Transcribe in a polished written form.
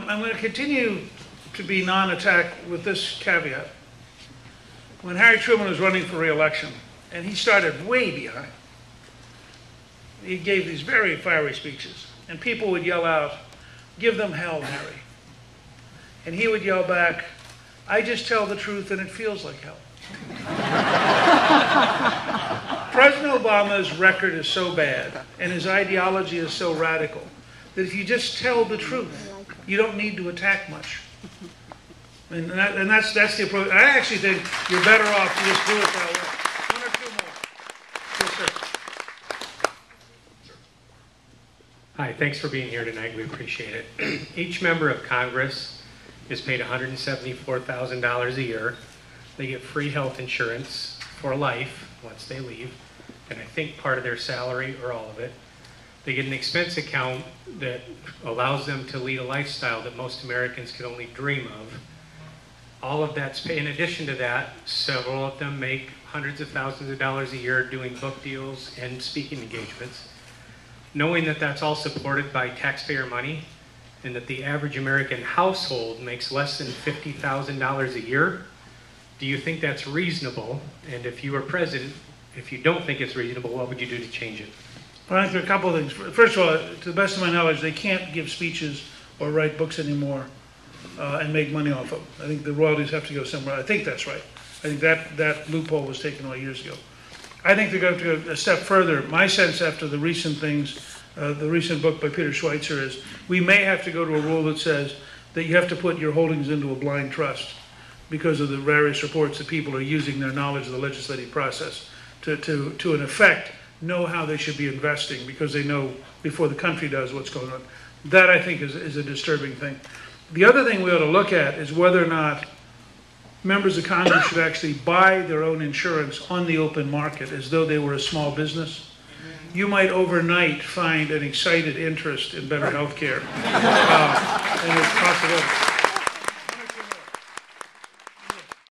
I'm going to continue to be non-attack with this caveat. When Harry Truman was running for re-election, and he started way behind, he gave these very fiery speeches, and people would yell out, "Give them hell, Harry." And he would yell back, "I just tell the truth and it feels like hell." President Obama's record is so bad, and his ideology is so radical, that if you just tell the truth, you don't need to attack much. And that's the approach. I actually think you're better off to just do it that way. One or two more. Yes, sir. Hi, thanks for being here tonight. We appreciate it. Each member of Congress is paid $174,000 a year. They get free health insurance for life once they leave, and I think part of their salary or all of it. They get an expense account that allows them to lead a lifestyle that most Americans could only dream of. All of that's paid. In addition to that, several of them make hundreds of thousands of dollars a year doing book deals and speaking engagements. Knowing that that's all supported by taxpayer money, and that the average American household makes less than $50,000 a year, do you think that's reasonable? And if you were president, if you don't think it's reasonable, what would you do to change it? Well, I think there are a couple of things. First of all, to the best of my knowledge, they can't give speeches or write books anymore and make money off of them. I think the royalties have to go somewhere. I think that's right. I think that loophole was taken away years ago. I think they're going to go a step further. My sense after the recent things, the recent book by Peter Schweitzer is we may have to go to a rule that says that you have to put your holdings into a blind trust because of the various reports that people are using their knowledge of the legislative process to in effect, know how they should be investing because they know before the country does what's going on. That, I think, is a disturbing thing. The other thing we ought to look at is whether or not members of Congress should actually buy their own insurance on the open market as though they were a small business. You might overnight find an excited interest in better health care, and it's possible.